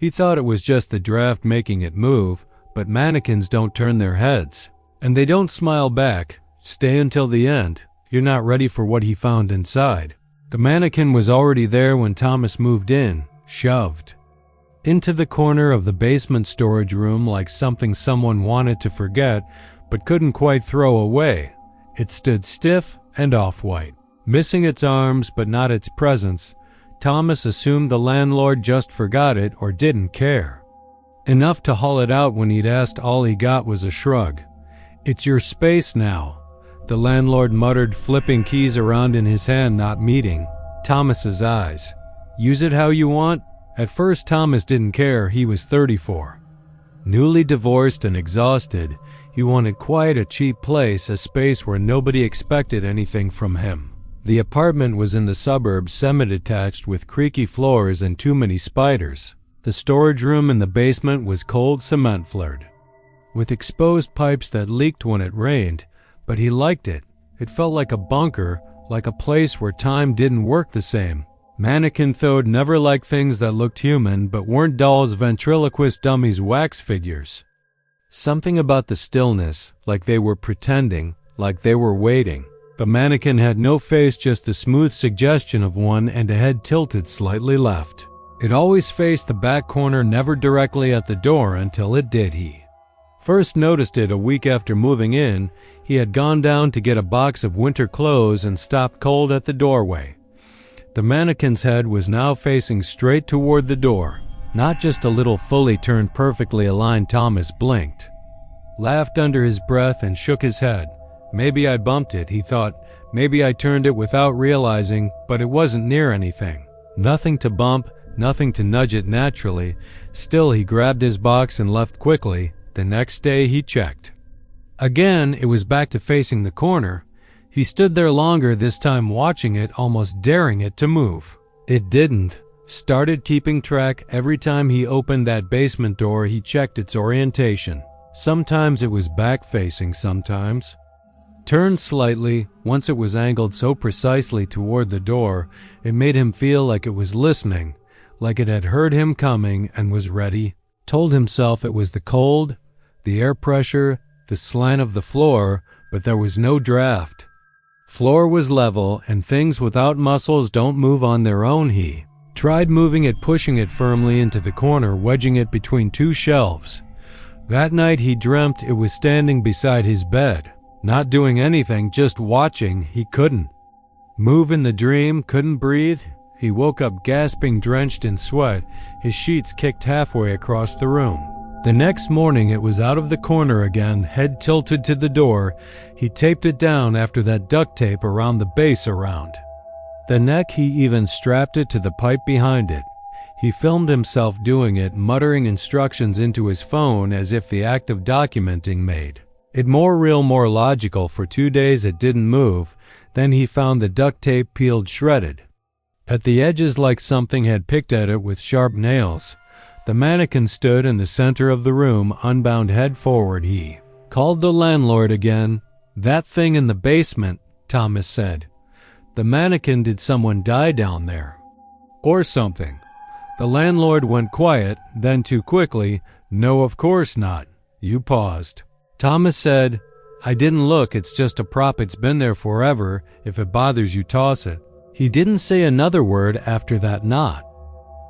He thought it was just the draft making it move, but mannequins don't turn their heads. And they don't smile back. Stay until the end. You're not ready for what he found inside. The mannequin was already there when Thomas moved in, shoved into the corner of the basement storage room like something someone wanted to forget but couldn't quite throw away. It stood stiff and off-white, missing its arms but not its presence. Thomas assumed the landlord just forgot it or didn't care enough to haul it out when he'd asked. All he got was a shrug. "It's your space now," the landlord muttered, flipping keys around in his hand, not meeting Thomas's eyes. "Use it how you want." At first Thomas didn't care. He was 34. Newly divorced and exhausted, he wanted quite a cheap place, a space where nobody expected anything from him. The apartment was in the suburbs, semi-detached with creaky floors and too many spiders. The storage room in the basement was cold cement floored, with exposed pipes that leaked when it rained, but he liked it. It felt like a bunker, like a place where time didn't work the same. Mannequin Thode never liked things that looked human but weren't dolls, ventriloquist dummies, wax figures. Something about the stillness, like they were pretending, like they were waiting. The mannequin had no face, just the smooth suggestion of one and a head tilted slightly left. It always faced the back corner, never directly at the door until it did. He first noticed it a week after moving in. He had gone down to get a box of winter clothes and stopped cold at the doorway. The mannequin's head was now facing straight toward the door, not just a little fully turned, perfectly aligned. Thomas blinked, laughed under his breath, and shook his head. Maybe I bumped it, he thought. Maybe I turned it without realizing, but it wasn't near anything. Nothing to bump, nothing to nudge it naturally. Still, he grabbed his box and left quickly. The next day he checked. Again, it was back to facing the corner. He stood there longer, this time watching it, almost daring it to move. It didn't. Started keeping track. Every time he opened that basement door, he checked its orientation. Sometimes it was back-facing, sometimes turned slightly. Once it was angled so precisely toward the door, it made him feel like it was listening, like it had heard him coming and was ready. Told himself it was the cold, the air pressure, the slant of the floor, but there was no draft. Floor was level, and things without muscles don't move on their own. He tried moving it, pushing it firmly into the corner, wedging it between two shelves. That night he dreamt it was standing beside his bed, not doing anything, just watching. He couldn't move in the dream, couldn't breathe. He woke up gasping, drenched in sweat, his sheets kicked halfway across the room. The next morning it was out of the corner again, head tilted to the door. He taped it down after that duct tape around the base around the neck. He even strapped it to the pipe behind it. He filmed himself doing it, muttering instructions into his phone as if the act of documenting made it more real, more logical. For 2 days it didn't move. Then he found the duct tape peeled, shredded at the edges like something had picked at it with sharp nails. The mannequin stood in the center of the room, unbound, head forward. He called the landlord again. "That thing in the basement," Thomas said. "The mannequin, did someone die down there? Or something?" The landlord went quiet, then too quickly, "No, of course not." You paused. Thomas said, "I didn't look, it's just a prop, it's been there forever. If it bothers you, toss it." He didn't say another word after that, not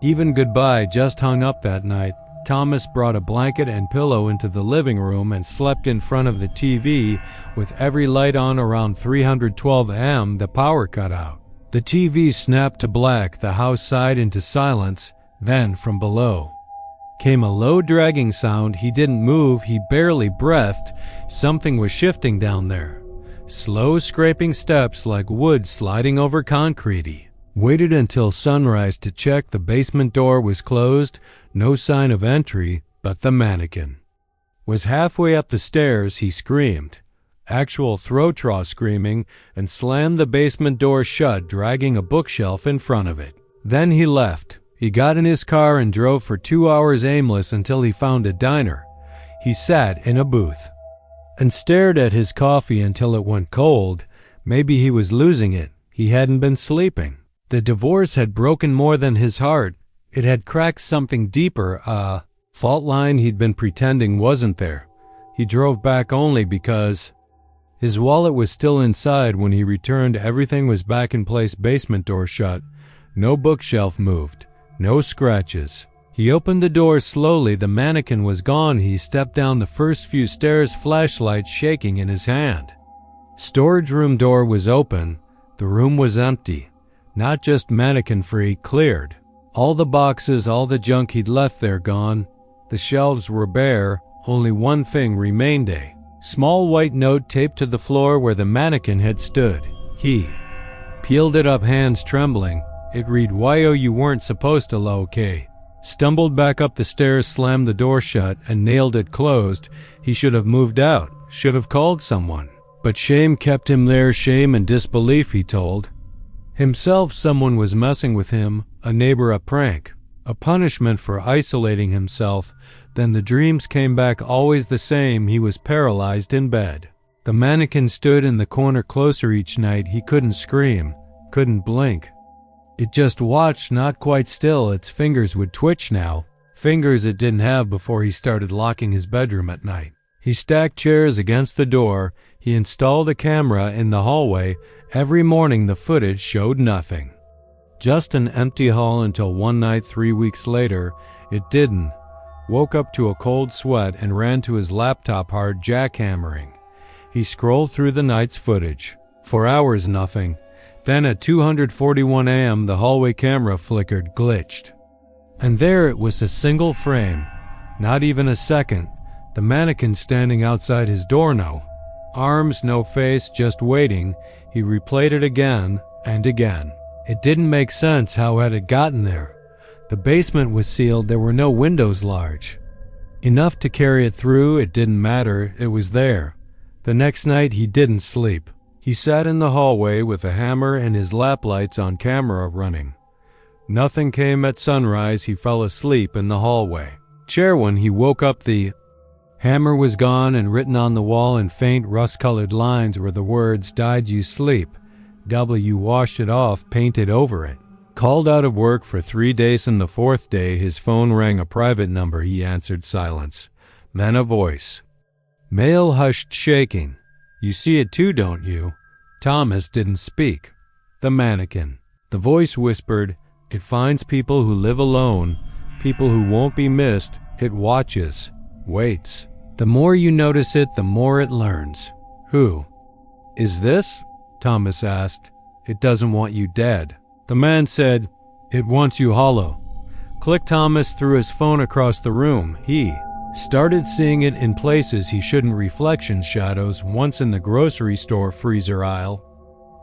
even goodbye. Just hung up that night. Thomas brought a blanket and pillow into the living room and slept in front of the TV with every light on. Around 312 am, the power cut out. The TV snapped to black. The house sighed into silence. Then, from below, came a low dragging sound. He didn't move, he barely breathed. Something was shifting down there. Slow scraping steps like wood sliding over concrete. He waited until sunrise to check. The basement door was closed, no sign of entry, but the mannequin was halfway up the stairs. He screamed, actual throat-trough screaming, and slammed the basement door shut, dragging a bookshelf in front of it. Then he left. He got in his car and drove for 2 hours aimless until he found a diner. He sat in a booth and stared at his coffee until it went cold. Maybe he was losing it. He hadn't been sleeping. The divorce had broken more than his heart. It had cracked something deeper, a fault line he'd been pretending wasn't there. He drove back only because his wallet was still inside. When he returned, everything was back in place. Basement door shut. No bookshelf moved. No scratches. He opened the door slowly. The mannequin was gone. He stepped down the first few stairs, flashlight shaking in his hand. Storage room door was open. The room was empty. Not just mannequin-free, cleared. All the boxes, all the junk he'd left there gone. The shelves were bare. Only one thing remained, a small white note taped to the floor where the mannequin had stood. He peeled it up, hands trembling. It read, "Yo, you weren't supposed to okay." Stumbled back up the stairs, slammed the door shut, and nailed it closed. He should have moved out, should have called someone. But shame kept him there, shame and disbelief, he told himself. Someone was messing with him, a neighbor, a prank, a punishment for isolating himself. Then the dreams came back, always the same. He was paralyzed in bed. The mannequin stood in the corner, closer each night. He couldn't scream, couldn't blink. It just watched, not quite still. Its fingers would twitch now, fingers it didn't have before he started locking his bedroom at night. He stacked chairs against the door. He installed a camera in the hallway. Every morning the footage showed nothing. Just an empty hall until one night 3 weeks later, it didn't. Woke up to a cold sweat and ran to his laptop, hard jackhammering. He scrolled through the night's footage. For hours, nothing. Then at 2:41 a.m. the hallway camera flickered, glitched. And there it was, a single frame. Not even a second. The mannequin standing outside his door, no arms, no face, just waiting. He replayed it again and again. It didn't make sense. How had it gotten there? The basement was sealed. There were no windows large enough to carry it through. It didn't matter. It was there. The next night he didn't sleep. He sat in the hallway with a hammer and his lap lights on camera running. Nothing came. At sunrise he fell asleep in the hallway chair. When he woke up, the hammer was gone, and written on the wall in faint rust-colored lines were the words, "Died you sleep." W washed it off, painted over it. Called out of work for 3 days, and the fourth day his phone rang, a private number. He answered. Silence. Then a voice. Male, hushed, shaking. "You see it too, don't you?" Thomas didn't speak. The mannequin. The voice whispered, "It finds people who live alone, people who won't be missed. It watches, waits. The more you notice it, the more it learns." "Who is this?" Thomas asked. "It doesn't want you dead." The man said, "It wants you hollow." Click. Thomas threw his phone across the room. He started seeing it in places he shouldn't. Reflection shadows. Once in the grocery store freezer aisle.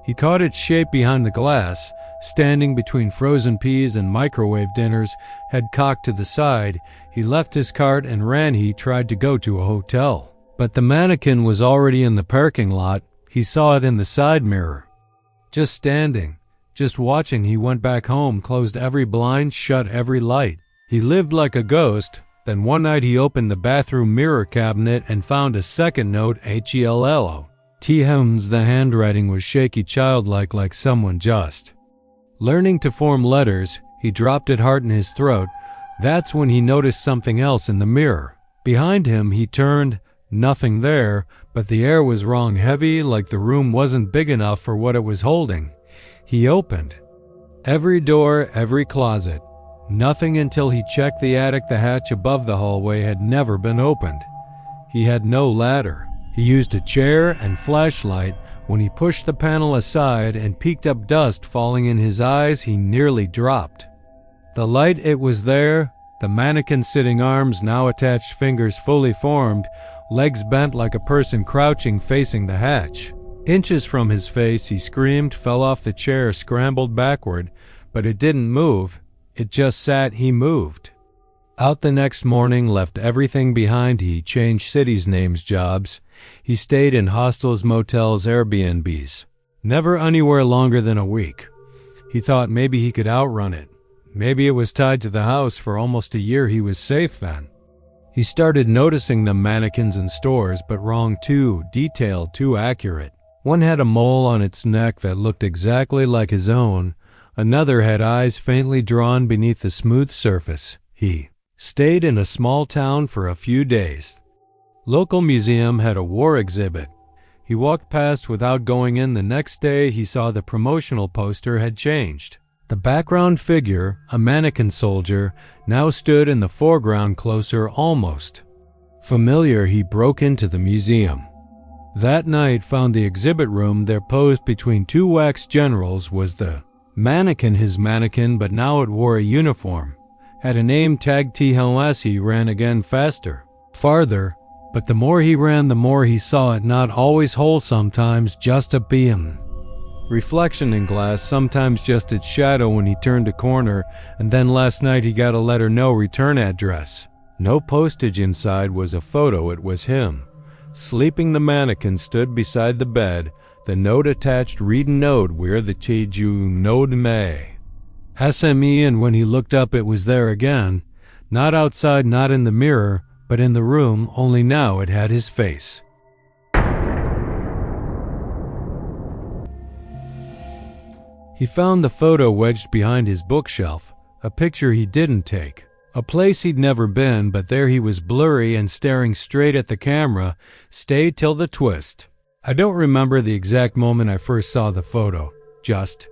He caught its shape behind the glass, standing between frozen peas and microwave dinners, head cocked to the side. He left his cart and ran. He tried to go to a hotel, but the mannequin was already in the parking lot. He saw it in the side mirror, just standing, just watching. He went back home, closed every blind, shut every light. He lived like a ghost. Then one night he opened the bathroom mirror cabinet and found a second note, HELLO. T-Hems. The handwriting was shaky, childlike, like someone just learning to form letters. He dropped it hard in his throat. That's when he noticed something else in the mirror. Behind him. He turned. Nothing there, but the air was wrong, heavy, like the room wasn't big enough for what it was holding. He opened every door, every closet. Nothing until he checked the attic. The hatch above the hallway had never been opened. He had no ladder. He used a chair and flashlight. When he pushed the panel aside and peeked up, dust falling in his eyes, he nearly dropped the light. It was there. The mannequin sitting, arms now attached, fingers fully formed, legs bent like a person crouching facing the hatch. Inches from his face, he screamed, fell off the chair, scrambled backward, but it didn't move. It just sat. He moved out the next morning, left everything behind. He changed cities, names, jobs. He stayed in hostels, motels, Airbnbs. Never anywhere longer than a week. He thought maybe he could outrun it. Maybe it was tied to the house. For almost a year he was safe then. He started noticing the mannequins in stores, but wrong, too detailed, too accurate. One had a mole on its neck that looked exactly like his own. Another had eyes faintly drawn beneath the smooth surface. He stayed in a small town for a few days. Local museum had a war exhibit. He walked past without going in. The next day he saw the promotional poster had changed. The background figure, a mannequin soldier, now stood in the foreground, closer, almost familiar. He broke into the museum. That night found the exhibit room. There, posed between two wax generals, was the mannequin. His mannequin, but now it wore a uniform, had a name tag. TLS. He ran again, faster, farther, but the more he ran, the more he saw it. Not always whole, sometimes just a beam. Reflection in glass, sometimes just its shadow when he turned a corner. And then last night he got a letter, no return address. No postage inside. Was a photo. It was him. Sleeping. The mannequin stood beside the bed. The note attached, read note, where the Cheju node may SME. And when he looked up, it was there again. Not outside, not in the mirror, but in the room, only now it had his face. He found the photo wedged behind his bookshelf, a picture he didn't take, a place he'd never been, but there he was, blurry and staring straight at the camera. Stay till the twist. I don't remember the exact moment I first saw the photo, just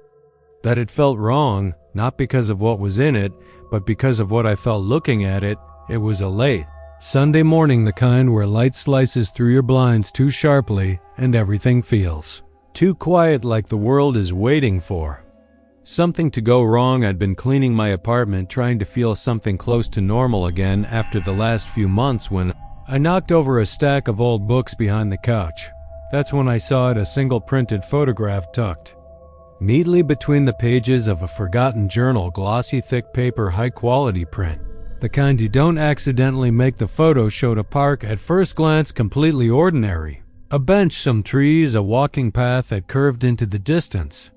that it felt wrong, not because of what was in it, but because of what I felt looking at it. It was a late Sunday morning, the kind where light slices through your blinds too sharply and everything feels too quiet, like the world is waiting for something to go wrong. I'd been cleaning my apartment, trying to feel something close to normal again after the last few months, when I knocked over a stack of old books behind the couch. That's when I saw it, a single printed photograph tucked neatly between the pages of a forgotten journal, glossy, thick paper, high-quality print. The kind you don't accidentally make. The photo showed a park, at first glance completely ordinary. A bench, some trees, a walking path that curved into the distance.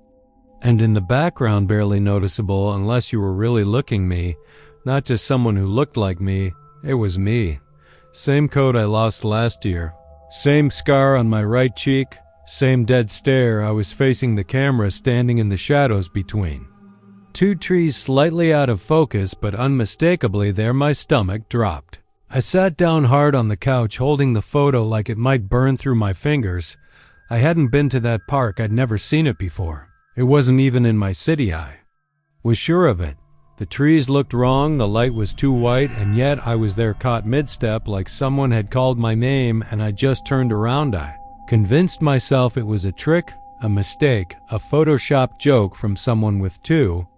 And in the background, barely noticeable unless you were really looking, me, not just someone who looked like me, it was me. Same coat I lost last year. Same scar on my right cheek. Same dead stare. I was facing the camera, standing in the shadows between two trees, slightly out of focus, but unmistakably there. My stomach dropped. I sat down hard on the couch, holding the photo like it might burn through my fingers. I hadn't been to that park. I'd never seen it before. It wasn't even in my city. I was sure of it. The trees looked wrong, the light was too white, and yet I was there, caught mid-step, like someone had called my name and I just turned around. I convinced myself it was a trick, a mistake, a Photoshop joke from someone with too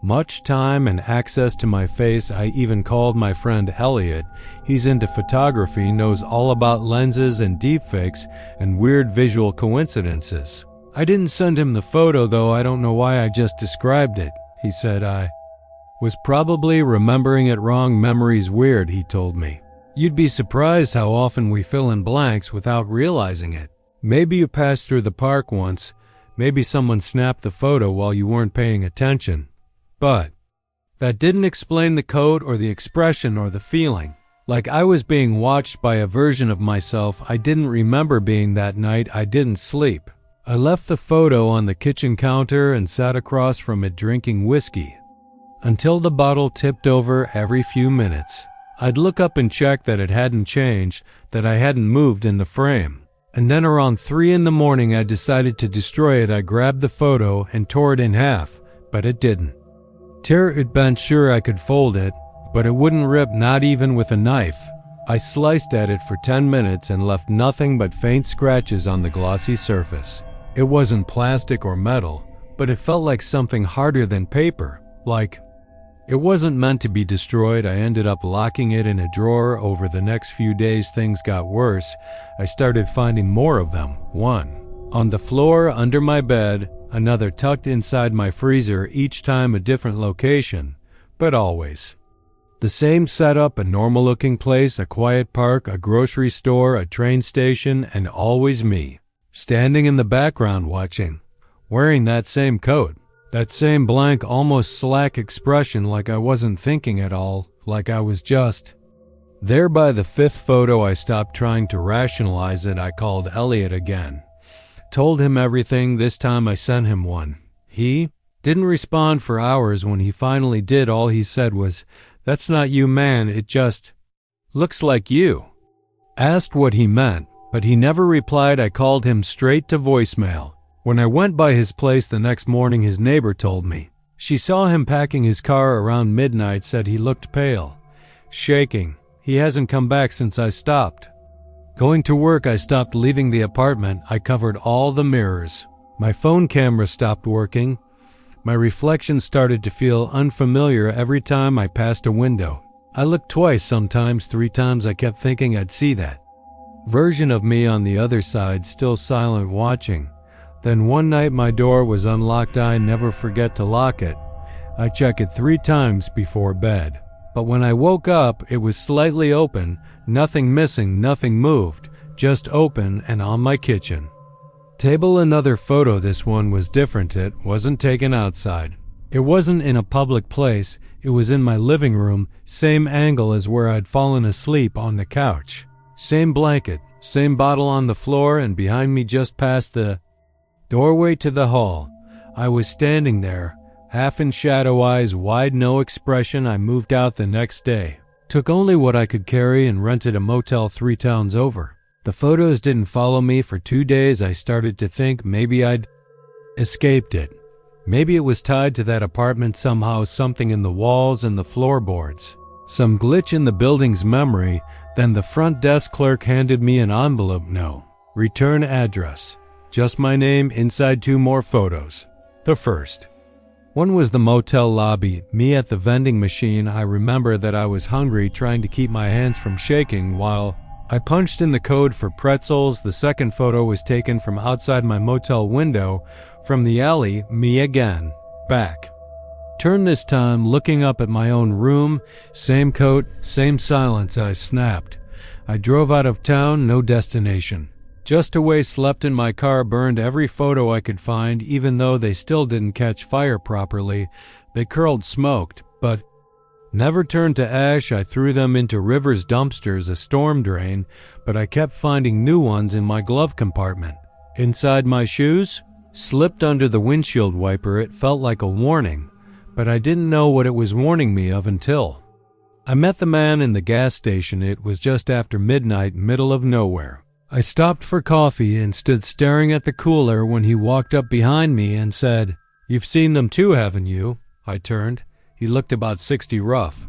much time and access to my face. I even called my friend Elliot. He's into photography, knows all about lenses and deepfakes and weird visual coincidences. I didn't send him the photo though. I don't know why, I just described it. He said I was probably remembering it wrong. Memory's weird, he told me. You'd be surprised how often we fill in blanks without realizing it. Maybe you passed through the park once. Maybe someone snapped the photo while you weren't paying attention. But that didn't explain the coat or the expression or the feeling. Like I was being watched by a version of myself I didn't remember being. That night I didn't sleep. I left the photo on the kitchen counter and sat across from it drinking whiskey until the bottle tipped over every few minutes. I'd look up and check that it hadn't changed, that I hadn't moved in the frame. And then around 3 in the morning I decided to destroy it. I grabbed the photo and tore it in half, but it didn't tear. It bent. Sure, I could fold it, but it wouldn't rip, not even with a knife. I sliced at it for 10 minutes and left nothing but faint scratches on the glossy surface. It wasn't plastic or metal, but it felt like something harder than paper, like it wasn't meant to be destroyed. I ended up locking it in a drawer. Over the next few days things got worse. I started finding more of them. One on the floor under my bed, another tucked inside my freezer, each time a different location, but always the same setup, a normal-looking place, a quiet park, a grocery store, a train station, and always me, standing in the background watching, wearing that same coat, that same blank, almost slack expression, like I wasn't thinking at all, like I was just there. By the 5th photo I stopped trying to rationalize it. I called Elliot again. Told him everything. This time I sent him one. He Didn't respond for hours. When he finally did, all he said was, "That's not you, man, it just looks like you." Asked what he meant, but he never replied. I called him straight to voicemail. When I went by his place the next morning, his neighbor told me. She saw him packing his car around midnight, said he looked pale, shaking. He hasn't come back since I stopped. Going to work, I stopped leaving the apartment. I covered all the mirrors. My phone camera stopped working. My reflection started to feel unfamiliar every time I passed a window. I looked twice, sometimes 3 times. I kept thinking I'd see that version of me on the other side, still silent, watching. Then one night my door was unlocked. I never forget to lock it. I check it 3 times before bed. But when I woke up, it was slightly open, nothing missing, nothing moved, just open and on my kitchen table. Another photo. This one was different. It wasn't taken outside. It wasn't in a public place. It was in my living room, same angle as where I'd fallen asleep on the couch. Same blanket, same bottle on the floor, and behind me, just past the doorway to the hall, I was standing there, half in shadow, eyes wide, no expression. I moved out the next day. Took only what I could carry and rented a motel 3 towns over. The photos didn't follow me for 2 days. I started to think maybe I'd escaped it. Maybe it was tied to that apartment somehow, something in the walls and the floorboards. Some glitch in the building's memory. Then the front desk clerk handed me an envelope. No return address. Just my name. Inside 2 more photos. The first one was the motel lobby, me at the vending machine. I remember that I was hungry, trying to keep my hands from shaking while I punched in the code for pretzels. The second photo was taken from outside my motel window, from the alley, me again, back. Turn this time, looking up at my own room, same coat, same silence. I snapped. I drove out of town, no destination. Just away, slept in my car, burned every photo I could find, even though they still didn't catch fire properly. They curled, smoked, but never turned to ash. I threw them into rivers, dumpsters, a storm drain, but I kept finding new ones in my glove compartment. Inside my shoes, slipped under the windshield wiper. It felt like a warning, but I didn't know what it was warning me of until I met the man in the gas station. It was just after midnight, middle of nowhere. I stopped for coffee and stood staring at the cooler when he walked up behind me and said, "You've seen them too, haven't you?" I turned. He looked about 60, rough.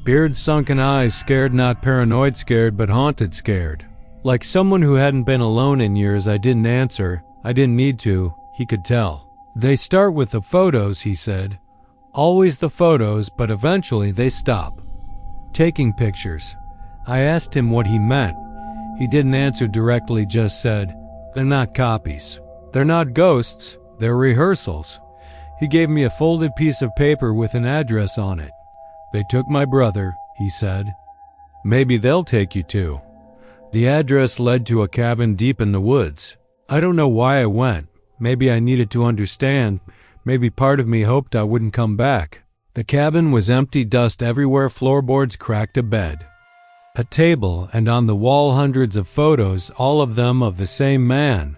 Beard, sunken eyes, scared, not paranoid scared, but haunted scared. Like someone who hadn't been alone in years. I didn't answer. I didn't need to. He could tell. "They start with the photos," he said. "Always the photos, but eventually they stop taking pictures." I asked him what he meant. He didn't answer directly, just said, "They're not copies. They're not ghosts. They're rehearsals." He gave me a folded piece of paper with an address on it. "They took my brother," he said. "Maybe they'll take you too." The address led to a cabin deep in the woods. I don't know why I went. Maybe I needed to understand. Maybe part of me hoped I wouldn't come back. The cabin was empty, dust everywhere, floorboards cracked, a bed, a table, and on the wall hundreds of photos, all of them of the same man.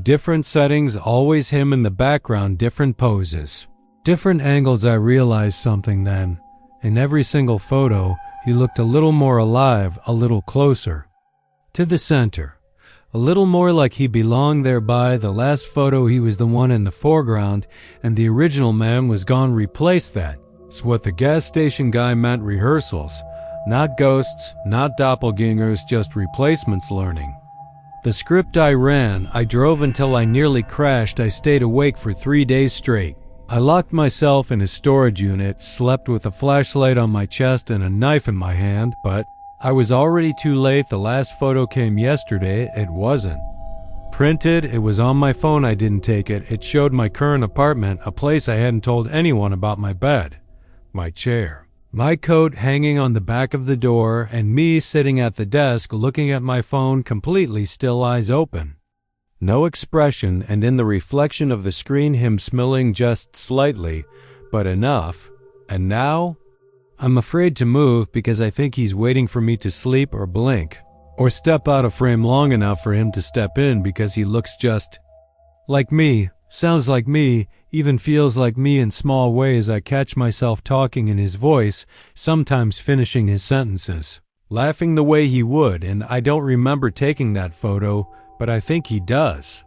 Different settings, always him in the background, different poses, different angles. I realized something then. In every single photo, he looked a little more alive, a little closer to the center, a little more like he belonged there. By the last photo, he was the one in the foreground, and the original man was gone. Replaced that. It's what the gas station guy meant, rehearsals. Not ghosts, not doppelgangers, just replacements learning the script. I ran. I drove until I nearly crashed. I stayed awake for 3 days straight. I locked myself in a storage unit, slept with a flashlight on my chest and a knife in my hand, but I was already too late. The last photo came yesterday. It wasn't printed. It was on my phone. I didn't take it. It showed my current apartment, a place I hadn't told anyone about, my bed, my chair, my coat hanging on the back of the door, and me sitting at the desk looking at my phone, completely still, eyes open. No expression, and in the reflection of the screen, him smiling just slightly, but enough. And now, I'm afraid to move because I think he's waiting for me to sleep or blink, or step out of frame long enough for him to step in, because he looks just like me, Sounds like me, even feels like me in small ways. I catch myself talking in his voice, sometimes finishing his sentences, laughing the way he would, and I don't remember taking that photo, but I think he does.